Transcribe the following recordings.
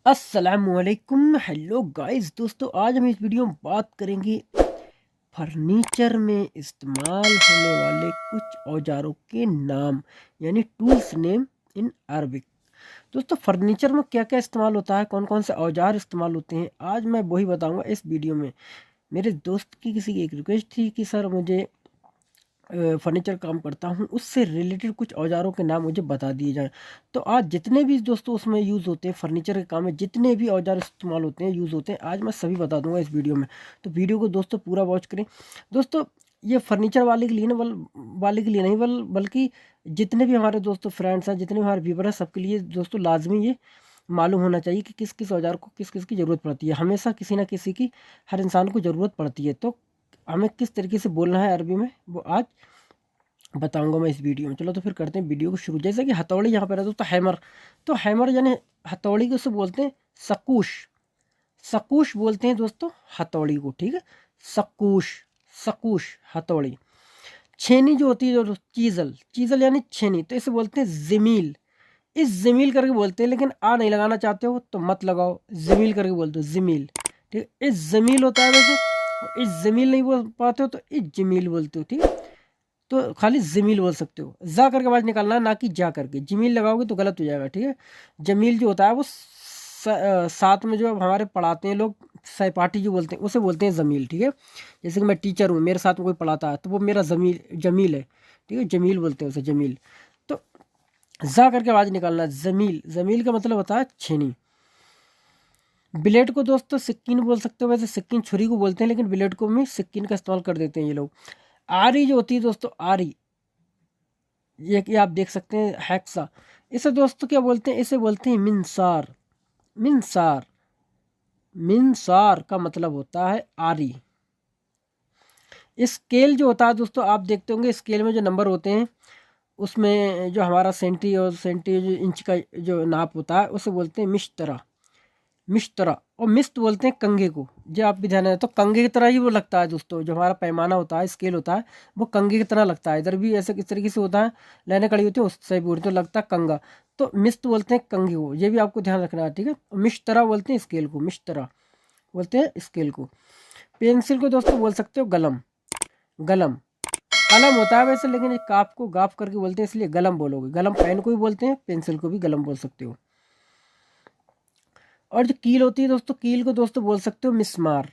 अस्सलामुअलैकुम। Hello guys, दोस्तों आज हम इस वीडियो में बात करेंगे फर्नीचर में इस्तेमाल होने वाले कुछ औजारों के नाम, यानी टूल्स नेम इन अरबिक। दोस्तों फर्नीचर में क्या क्या इस्तेमाल होता है, कौन कौन से औजार इस्तेमाल होते हैं, आज मैं वही बताऊंगा इस वीडियो में। मेरे दोस्त की किसी की एक रिक्वेस्ट थी कि सर मुझे फर्नीचर काम करता हूँ, उससे रिलेटेड कुछ औजारों के नाम मुझे बता दिए जाएं। तो आज जितने भी दोस्तों उसमें यूज़ होते हैं, फर्नीचर के काम में जितने भी औजार इस्तेमाल होते हैं, यूज़ होते हैं, आज मैं सभी बता दूंगा इस वीडियो में। तो वीडियो को दोस्तों पूरा वॉच करें। दोस्तों ये फर्नीचर वाले के लिए ना वाले के लिए नहीं, बल्कि जितने भी हमारे दोस्तों फ्रेंड्स हैं, जितने भी हमारे व्यूवर हैं, सबके लिए दोस्तों लाजमी ये मालूम होना चाहिए कि किस किस औजार को किस किस की ज़रूरत पड़ती है। हमेशा किसी ना किसी की हर इंसान को ज़रूरत पड़ती है। तो हमें किस तरीके से बोलना है अरबी में, वो आज बताऊंगा मैं इस वीडियो में। चलो तो फिर करते हैं वीडियो को शुरू। जैसे कि हथौड़ी यहाँ पर है दोस्तों, हैमर। तो हैमर यानी हथौड़ी को उसे बोलते हैं सकूश। सकूश बोलते हैं दोस्तों हथौड़ी को, ठीक है। सकूश, सकूश हथौड़ी। छेनी जो होती है, जो चीजल, चीजल यानी छेनी, तो इसे बोलते हैं जमील। इस जमील करके बोलते हैं, लेकिन आ नहीं लगाना चाहते हो तो मत लगाओ, जमील करके बोलते हो, जमील, ठीक है। इस जमील होता है वैसे, और इस जमील नहीं बोल पाते हो तो इस जमील बोलते हो, ठीक है। तो खाली जमील बोल सकते हो, जा करके आवाज़ निकालना है, ना कि जा करके। जमील लगाओगे तो गलत हो जाएगा, ठीक है। जमील जो होता है वो साथ में जो हमारे पढ़ाते हैं लोग, सहपाठी जो बोलते हैं, उसे बोलते हैं जमील, ठीक है। जैसे कि मैं टीचर हूँ, मेरे साथ में कोई पढ़ाता है तो वो मेरा जमील जमील है, ठीक है। जमील बोलते हैं उसे, जमील। तो जा करके आवाज़ निकालना है, जमील। जमील का मतलब होता है छेनी। ब्लेड को दोस्तों सिक्किन बोल सकते हो, वैसे सिक्किन छुरी को बोलते हैं, लेकिन ब्लेड को भी सिक्किन का इस्तेमाल कर देते हैं ये लोग। आरी जो होती है दोस्तों, आरी, ये कि आप देख सकते हैं हैक्सा। इसे दोस्तों क्या बोलते हैं, इसे बोलते हैं मिंसार। मिंसार, मिंसार का मतलब होता है आरी। स्केल जो होता है दोस्तों, आप देखते होंगे स्केल में जो नंबर होते हैं, उसमें जो हमारा सेंटी और सेंटी जो इंच का जो नाप होता है, उसे बोलते हैं मिश्तरा। मिश्तरा। और मिस्त बोलते हैं कंघे को। जो आप भी ध्यान है, तो कंघे की तरह ही वो लगता है दोस्तों, जो हमारा पैमाना होता है, स्केल होता है, वो कंघे की तरह लगता है। इधर भी ऐसे किस तरीके से होता है, लाइनें खड़ी होती है, उससे भी तो लगता है कंगा। तो मिस्त बोलते हैं कंघे को, ये भी आपको ध्यान रखना है, ठीक है। मिश्तरा बोलते हैं स्केल को, मिश्तरा बोलते हैं स्केल को। पेंसिल को दोस्तों बोल सकते हो गलम। गलम, कलम होता है वैसे, लेकिन एक काफ को गाफ करके बोलते हैं, इसलिए गलम बोलोगे। गलम पेन को भी बोलते हैं, पेंसिल को भी गलम बोल सकते हो। और जो कील होती है दोस्तों, कील को दोस्तों बोल सकते हो मिस्मार।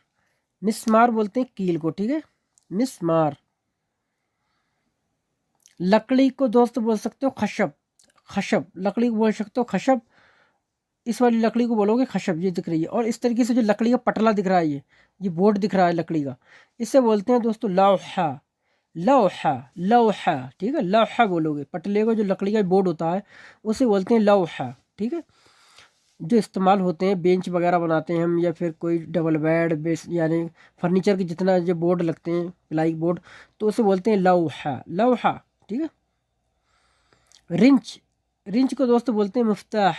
मिस्मार बोलते हैं कील को, ठीक है, मिस्मार। लकड़ी को दोस्तों बोल सकते हो खशब। खशब, लकड़ी को बोल सकते हो खशब। इस वाली लकड़ी को बोलोगे खशब, ये दिख रही है। और इस तरीके से जो लकड़ी का पटला दिख रहा है, ये बोर्ड दिख रहा है लकड़ी का, इसे बोलते हैं दोस्तों लौहा। लौहा, लौहा, ठीक है, लौहा बोलोगे। पटले को जो लकड़ी का बोर्ड होता है, उसे बोलते हैं लौहा, ठीक है। जो इस्तेमाल होते हैं, बेंच वगैरह बनाते हैं हम, या फिर कोई डबल बेड बेस, यानी फर्नीचर के जितना जो बोर्ड लगते हैं, प्लाई बोर्ड, तो उसे बोलते हैं लौहा। लौहा, ठीक है। रिंच, रिंच को दोस्तों बोलते हैं मुफ्ताह।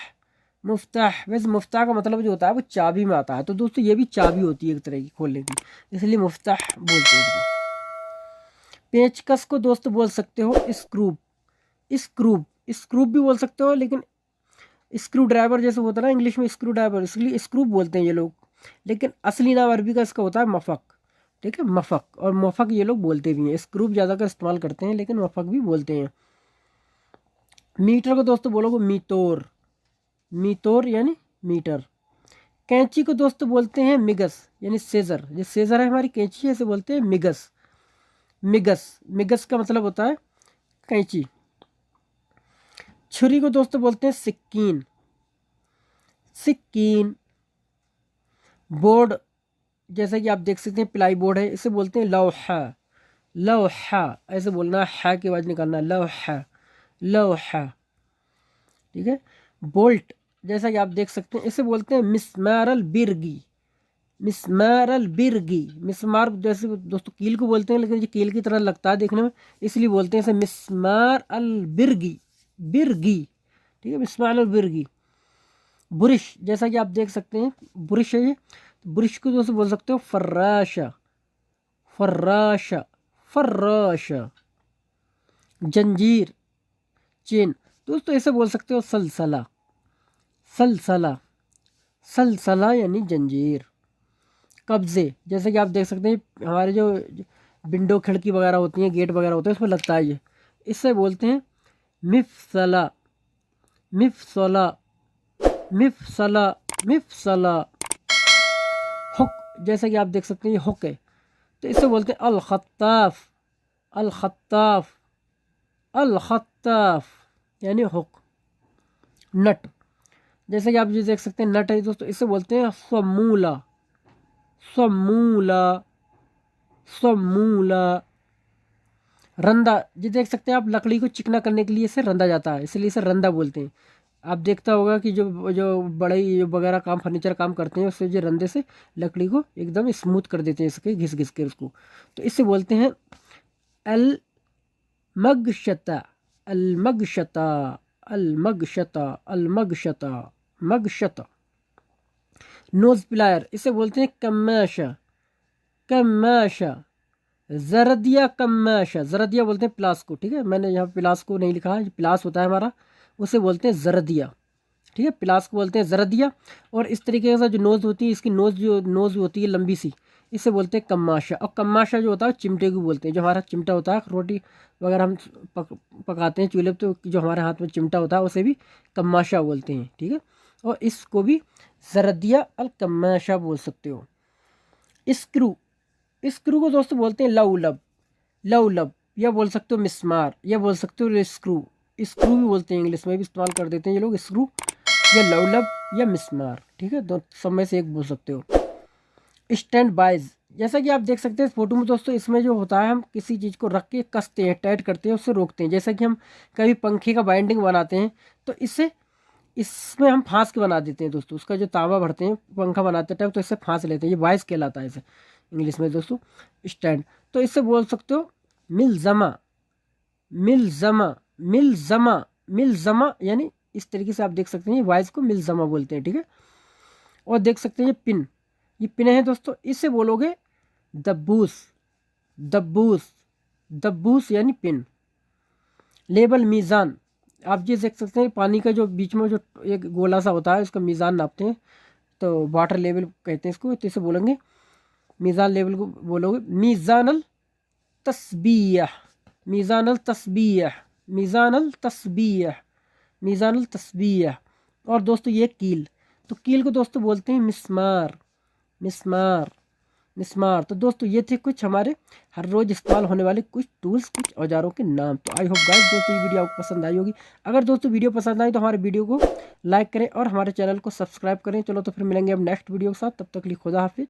मुफ्ताह, वैसे मुफ्ताह का मतलब जो होता है वो चाबी में आता है, तो दोस्तों ये भी चाबी होती है एक तरह की खोलने की, इसलिए मुफ्ताह बोलते हैं इसको। पेचकस को दोस्तों बोल सकते हो स्क्रूप। स्क्रूप, स्क्रूप भी बोल सकते हो, लेकिन स्क्रू ड्राइवर जैसे होता है ना इंग्लिश में, स्क्रू ड्राइवर, इसलिए स्क्रू बोलते हैं ये लोग। लेकिन असली नाम अरबी का इसका होता है मफक, ठीक है, मफक। और मफक ये लोग बोलते भी हैं, स्क्रू ज़्यादातर इस्तेमाल करते हैं, लेकिन मफक भी बोलते हैं। मीटर को दोस्तों बोलोगे मीतोर। मीतोर यानी मीटर। कैंची को दोस्तों बोलते हैं मिगस, यानी सेजर। ये सेजर है हमारी कैंची है, इसे बोलते हैं मिगस। मिगस, मिगस का मतलब होता है कैंची। छुरी को दोस्तों बोलते हैं सिक्कीन। सिक्कीन। बोर्ड, जैसा कि आप देख सकते हैं प्लाई बोर्ड है, इसे बोलते हैं लौहा। लौहा, ऐसे बोलना है की आवाज़ निकालना, लौहा, लौहा, ठीक है। बोल्ट, जैसा कि आप देख सकते हैं, इसे बोलते हैं मिस्मारल बिरगी। मिस्मारल बिरगी। मिस्मार जैसे दोस्तों कील को बोलते हैं, लेकिन ये कील की तरह लगता है देखने में, इसलिए बोलते हैं इसे मिस्मार अल बिरगी। बिरगी, ठीक है, मिस्मार अल बिरगी। बुरिश, जैसा कि आप देख सकते हैं बुरिश है ये, तो बुरिश को दोस्तों बोल सकते हो फर्राशा। फर्राशा, फर्राशा। जंजीर, चेन, दोस्तों इसे बोल सकते हो सलसला। सलसला। सलसला यानी जंजीर। कब्जे, जैसे कि आप देख सकते हैं हमारे जो विंडो खिड़की वगैरह होती हैं, गेट वगैरह होते हैं, उसमें लगता है ये, इससे बोलते हैं मिफसला, मिफसला, मिफसला, मिफसला। हुक, जैसे कि आप देख सकते हैं ये हुक है, तो इससे बोलते हैं अल खत्ताफ, अल खत्ताफ, अल खत्ताफ यानी हुक। नट, जैसे कि आप ये देख सकते हैं नट है दोस्तों, इससे बोलते हैं समूला, समूला, समूला। रंदा, ये देख सकते हैं आप लकड़ी को चिकना करने के लिए इसे रंधा जाता है, इसलिए इसे रंदा बोलते हैं। आप देखता होगा कि जो जो बड़े जो वगैरह काम फर्नीचर काम करते हैं उससे जो रंधे से लकड़ी को एकदम स्मूथ कर देते हैं, इसके घिस घिस के उसको, तो इससे बोलते हैं अल मगशता, अल मगशता, अल मगशता, अल मगशता, मगशता। नोज प्लायर, इसे बोलते हैं कमाशा, कमाशा। जरदिया कमाशा, जरदिया बोलते हैं प्लास को, ठीक है, मैंने यहाँ प्लास को नहीं लिखा है, प्लास होता है हमारा, उसे बोलते हैं जरदिया, ठीक है, प्लास को बोलते हैं जरदिया। और इस तरीके से जो नोज़ होती है, इसकी नोज़ होती है लंबी सी, इसे बोलते हैं कमाशा। और कमाशा जो होता है चिमटे को बोलते हैं, जो हमारा चिमटा होता है रोटी वगैरह हम पकाते हैं चूल्हे पर, तो जो हमारे हाथ में चिमटा होता है उसे भी कमाशा बोलते हैं, ठीक है। और इसको भी जरदिया अल कमाशा बोल सकते हो। स्क्रू, स्क्रू को दोस्तों बोलते हैं लवलब, लवलब, या बोल सकते हो मिस्मार, या बोल सकते हो स्क्रू, स्क्रू भी बोलते हैं, इंग्लिश में भी इस्तेमाल कर देते हैं ये लोग स्क्रू, या लवलब या मिस्मार, ठीक है, दो सब में से एक बोल सकते हो। स्टैंड बाइज, जैसा कि आप देख सकते हैं फोटो में दोस्तों, इसमें जो होता है हम किसी चीज़ को रख के कसते हैं, टाइट करते हैं, उससे रोकते हैं। जैसा कि हम कभी पंखे का बाइंडिंग बनाते हैं तो इससे इसमें हम फांस के बना देते हैं दोस्तों, उसका जो तावा भरते हैं पंखा बनाते टाइम, तो इससे फांस लेते हैं, ये बाइस कहलाता है इसे इंग्लिश में दोस्तों, स्टैंड। तो इससे बोल सकते हो मिलजमा, मिलजमा, मिलजमा, मिलजमा, यानी इस तरीके से आप देख सकते हैं ये वाइस को मिलजमा बोलते हैं, ठीक है। और देख सकते हैं ये पिन, ये पिन है दोस्तों, इससे बोलोगे दब्बूस, दब्बूस, दब्बूस यानी पिन। लेबल, मीज़ान, आप ये देख सकते हैं पानी का जो बीच में जो एक गोला सा होता है उसका मीज़ान नापते हैं, तो वाटर लेवल कहते हैं इसको, तो इसे बोलेंगे मीज़ान, लेवल को बोलोगे मीज़ानल तस्बीह, मीज़ानल तस्बीह, मीज़ानल तस्बीह, मीज़ानल तस्बीह। और दोस्तों ये कील, तो कील को दोस्तों बोलते हैं मिस्मार, मिस्मार, मिस्मार। तो दोस्तों ये थे कुछ हमारे हर रोज़ इस्तेमाल होने वाले कुछ टूल्स, कुछ औजारों के नाम। तो आई होप गाइस दोस्तों ये वीडियो आपको पसंद आई होगी। अगर दोस्तों वीडियो पसंद आई तो हमारे वीडियो को लाइक करें और हमारे चैनल को सब्सक्राइब करें। चलो तो फिर मिलेंगे अब नेक्स्ट वीडियो के साथ, तब तक के लिए खुदा हाफिज़।